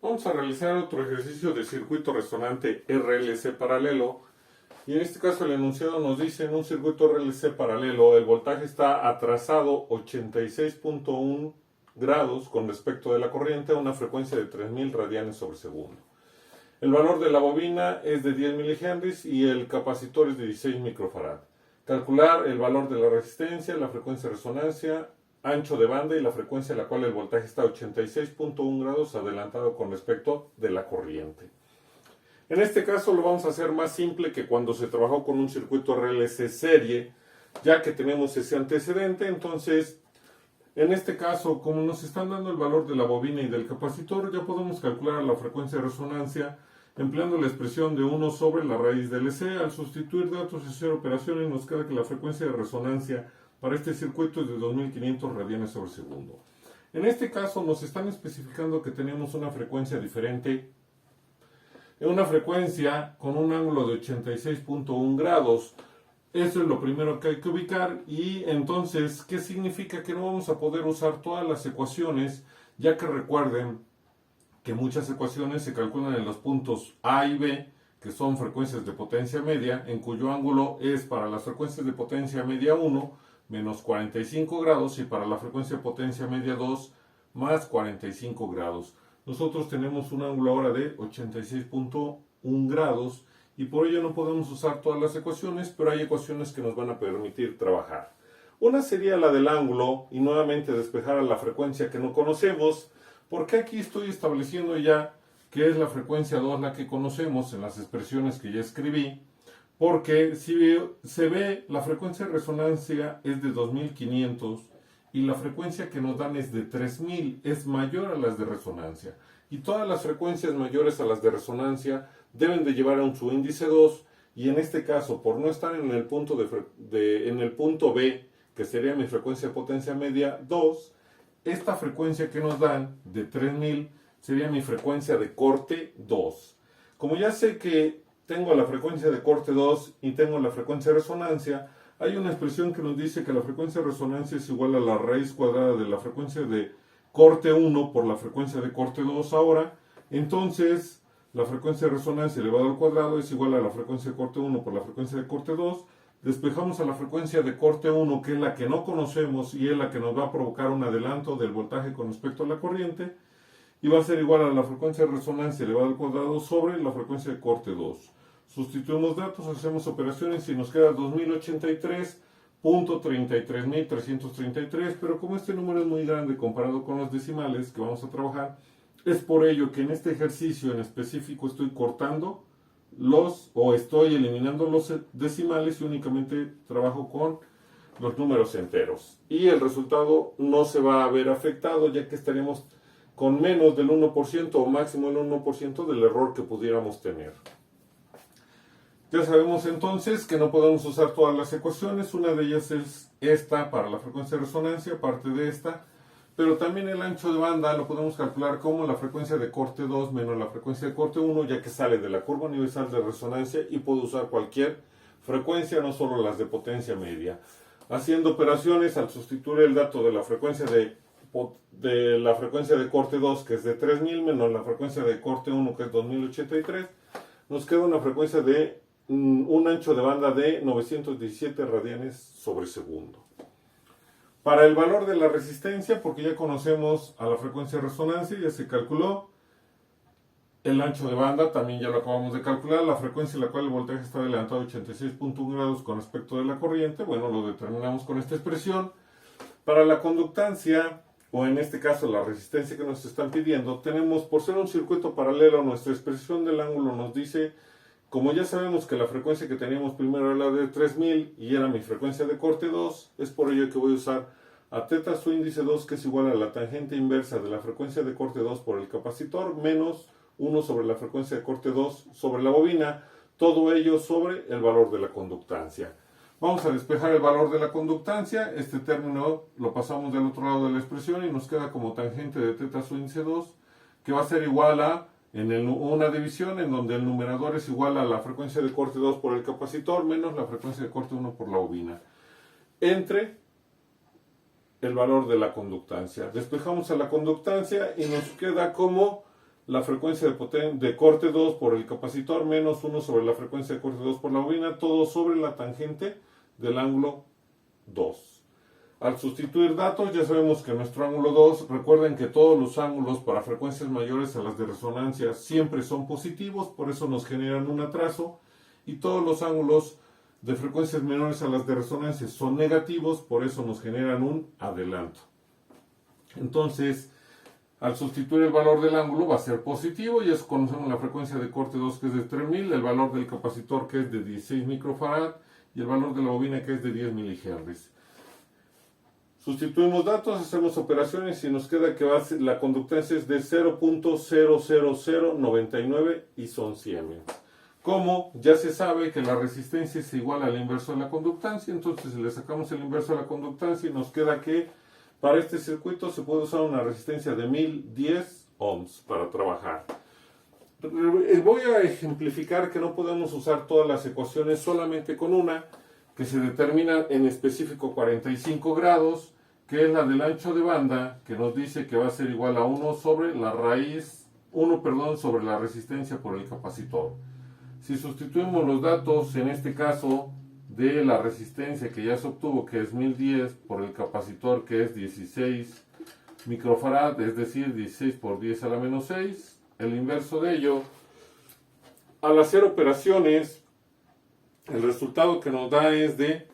Vamos a realizar otro ejercicio de circuito resonante RLC paralelo. Y en este caso el enunciado nos dice: en un circuito RLC paralelo el voltaje está atrasado 86.1 grados con respecto de la corriente a una frecuencia de 3000 radianes sobre segundo. El valor de la bobina es de 10 milihenries y el capacitor es de 16 microfarad. Calcular el valor de la resistencia, la frecuencia de resonancia, ancho de banda y la frecuencia a la cual el voltaje está a 86.1 grados adelantado con respecto de la corriente. En este caso lo vamos a hacer más simple que cuando se trabajó con un circuito RLC serie, ya que tenemos ese antecedente. Entonces, en este caso, como nos están dando el valor de la bobina y del capacitor, ya podemos calcular la frecuencia de resonancia empleando la expresión de 1 sobre la raíz de LC. Al sustituir datos y hacer operaciones, nos queda que la frecuencia de resonancia para este circuito es de 2500 radianes sobre segundo. En este caso nos están especificando que tenemos una frecuencia diferente, una frecuencia con un ángulo de 86.1 grados. Eso es lo primero que hay que ubicar. Y entonces, ¿qué significa? Que no vamos a poder usar todas las ecuaciones, ya que recuerden que muchas ecuaciones se calculan en los puntos A y B, que son frecuencias de potencia media, en cuyo ángulo es para las frecuencias de potencia media 1 menos 45 grados y para la frecuencia de potencia media 2 más 45 grados. Nosotros tenemos un ángulo ahora de 86.1 grados y por ello no podemos usar todas las ecuaciones, pero hay ecuaciones que nos van a permitir trabajar. Una sería la del ángulo y nuevamente despejar a la frecuencia que no conocemos, porque aquí estoy estableciendo ya que es la frecuencia 2 la que conocemos en las expresiones que ya escribí. Porque si se ve, la frecuencia de resonancia es de 2500 y la frecuencia que nos dan es de 3000, es mayor a las de resonancia. Y todas las frecuencias mayores a las de resonancia deben de llevar a su índice 2, y en este caso, por no estar en el punto, en el punto B, que sería mi frecuencia de potencia media 2, esta frecuencia que nos dan de 3000 sería mi frecuencia de corte 2. Como ya sé que tengo la frecuencia de corte 2 y tengo la frecuencia de resonancia, hay una expresión que nos dice que la frecuencia de resonancia es igual a la raíz cuadrada de la frecuencia de corte 1 por la frecuencia de corte 2 ahora. Entonces, la frecuencia de resonancia elevado al cuadrado es igual a la frecuencia de corte 1 por la frecuencia de corte 2. Despejamos a la frecuencia de corte 1, que es la que no conocemos y es la que nos va a provocar un adelanto del voltaje con respecto a la corriente, y va a ser igual a la frecuencia de resonancia elevado al cuadrado sobre la frecuencia de corte 2. Sustituimos datos, hacemos operaciones y nos queda 2083.33333, pero como este número es muy grande comparado con los decimales que vamos a trabajar, es por ello que en este ejercicio en específico estoy cortando estoy eliminando los decimales y únicamente trabajo con los números enteros. Y el resultado no se va a ver afectado, ya que estaremos con menos del 1% o máximo el 1% del error que pudiéramos tener. Ya sabemos entonces que no podemos usar todas las ecuaciones. Una de ellas es esta para la frecuencia de resonancia, parte de esta. Pero también el ancho de banda lo podemos calcular como la frecuencia de corte 2 menos la frecuencia de corte 1, ya que sale de la curva universal de resonancia y puedo usar cualquier frecuencia, no solo las de potencia media. Haciendo operaciones, al sustituir el dato de la frecuencia de corte 2, que es de 3000, menos la frecuencia de corte 1, que es 2083, nos queda una frecuencia de un ancho de banda de 917 radianes sobre segundo. Para el valor de la resistencia, porque ya conocemos a la frecuencia de resonancia, ya se calculó. El ancho de banda también ya lo acabamos de calcular. La frecuencia en la cual el voltaje está adelantado a 86.1 grados con respecto de la corriente, bueno, lo determinamos con esta expresión. Para la conductancia, o en este caso la resistencia que nos están pidiendo, tenemos, por ser un circuito paralelo, nuestra expresión del ángulo nos dice, como ya sabemos que la frecuencia que teníamos primero era la de 3000 y era mi frecuencia de corte 2, es por ello que voy a usar a teta su índice 2, que es igual a la tangente inversa de la frecuencia de corte 2 por el capacitor, menos 1 sobre la frecuencia de corte 2 sobre la bobina, todo ello sobre el valor de la conductancia. Vamos a despejar el valor de la conductancia. Este término lo pasamos del otro lado de la expresión y nos queda como tangente de teta su índice 2, que va a ser igual a una división en donde el numerador es igual a la frecuencia de corte 2 por el capacitor menos la frecuencia de corte 1 por la bobina, entre el valor de la conductancia. Despejamos a la conductancia y nos queda como la frecuencia de corte 2 por el capacitor menos 1 sobre la frecuencia de corte 2 por la bobina, todo sobre la tangente del ángulo 2. Al sustituir datos, ya sabemos que nuestro ángulo 2, recuerden que todos los ángulos para frecuencias mayores a las de resonancia siempre son positivos, por eso nos generan un atraso, y todos los ángulos de frecuencias menores a las de resonancia son negativos, por eso nos generan un adelanto. Entonces, al sustituir el valor del ángulo va a ser positivo, y es conocemos la frecuencia de corte 2 que es de 3000, el valor del capacitor que es de 16 microfarad y el valor de la bobina que es de 10 milihertz. Sustituimos datos, hacemos operaciones y nos queda que la conductancia es de 0.00099 y son siemens. Como ya se sabe que la resistencia es igual al inverso de la conductancia, entonces le sacamos el inverso de la conductancia y nos queda que para este circuito se puede usar una resistencia de 1010 ohms para trabajar. Voy a ejemplificar que no podemos usar todas las ecuaciones solamente con una, que se determina en específico 45 grados, que es la del ancho de banda, que nos dice que va a ser igual a 1 sobre la sobre la resistencia por el capacitor. Si sustituimos los datos, en este caso, de la resistencia que ya se obtuvo, que es 1010, por el capacitor, que es 16 microfarad, es decir, 16 por 10 a la menos 6, el inverso de ello, al hacer operaciones, el resultado que nos da es de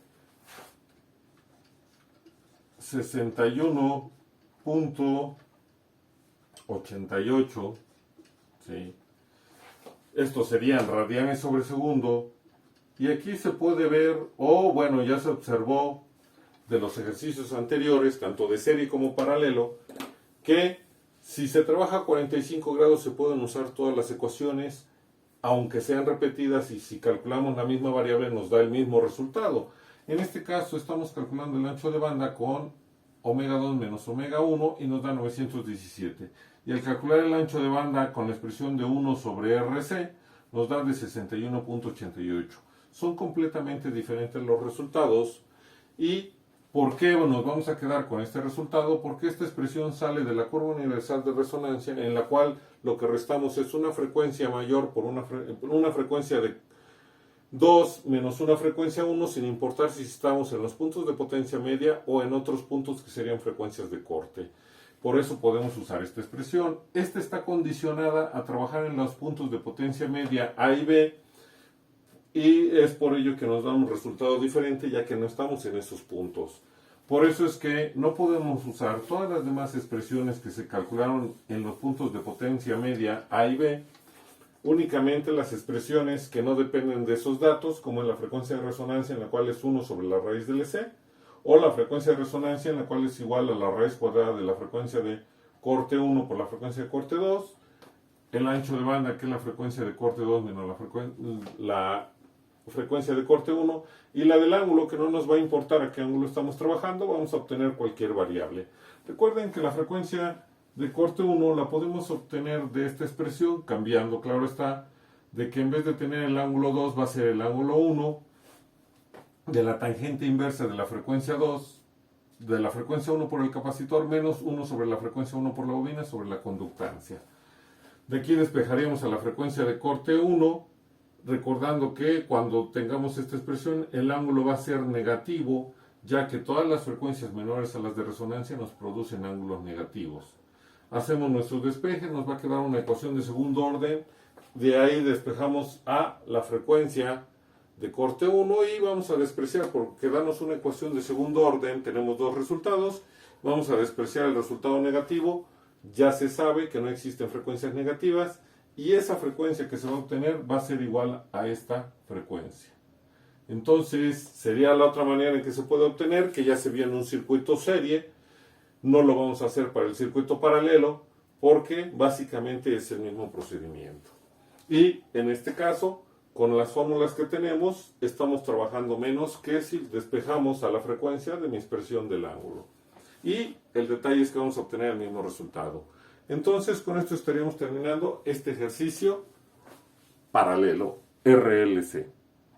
61.88, ¿sí? Estos serían radianes sobre segundo, y aquí se puede ver, bueno, ya se observó de los ejercicios anteriores, tanto de serie como paralelo, que si se trabaja a 45 grados se pueden usar todas las ecuaciones, aunque sean repetidas, y si calculamos la misma variable nos da el mismo resultado. En este caso estamos calculando el ancho de banda con omega 2 menos omega 1 y nos da 917. Y al calcular el ancho de banda con la expresión de 1 sobre RC nos da de 61.88. Son completamente diferentes los resultados. ¿Y por qué nos vamos a quedar con este resultado? Porque esta expresión sale de la curva universal de resonancia, en la cual lo que restamos es una frecuencia mayor por una frecuencia de 2 menos una frecuencia 1, sin importar si estamos en los puntos de potencia media o en otros puntos que serían frecuencias de corte. Por eso podemos usar esta expresión. Esta está condicionada a trabajar en los puntos de potencia media A y B, y es por ello que nos da un resultado diferente, ya que no estamos en esos puntos. Por eso es que no podemos usar todas las demás expresiones que se calcularon en los puntos de potencia media A y B, únicamente las expresiones que no dependen de esos datos, como en la frecuencia de resonancia, en la cual es 1 sobre la raíz del EC, o la frecuencia de resonancia, en la cual es igual a la raíz cuadrada de la frecuencia de corte 1 por la frecuencia de corte 2, el ancho de banda, que es la frecuencia de corte 2 menos la frecuencia de corte 1, y la del ángulo, que no nos va a importar a qué ángulo estamos trabajando, vamos a obtener cualquier variable. Recuerden que la frecuencia de corte 1 la podemos obtener de esta expresión, cambiando, claro está, de que en vez de tener el ángulo 2 va a ser el ángulo 1 de la tangente inversa de la frecuencia 2, de la frecuencia 1 por el capacitor, menos 1 sobre la frecuencia 1 por la bobina sobre la conductancia. De aquí despejaríamos a la frecuencia de corte 1, recordando que cuando tengamos esta expresión el ángulo va a ser negativo, ya que todas las frecuencias menores a las de resonancia nos producen ángulos negativos. Hacemos nuestro despeje, nos va a quedar una ecuación de segundo orden, de ahí despejamos a la frecuencia de corte 1 y vamos a despreciar, por quedarnos una ecuación de segundo orden, tenemos dos resultados, vamos a despreciar el resultado negativo, ya se sabe que no existen frecuencias negativas, y esa frecuencia que se va a obtener va a ser igual a esta frecuencia. Entonces sería la otra manera en que se puede obtener, que ya se vio en un circuito serie. No lo vamos a hacer para el circuito paralelo, porque básicamente es el mismo procedimiento. Y en este caso, con las fórmulas que tenemos, estamos trabajando menos que si despejamos a la frecuencia de mi expresión del ángulo. Y el detalle es que vamos a obtener el mismo resultado. Entonces, con esto estaríamos terminando este ejercicio paralelo RLC.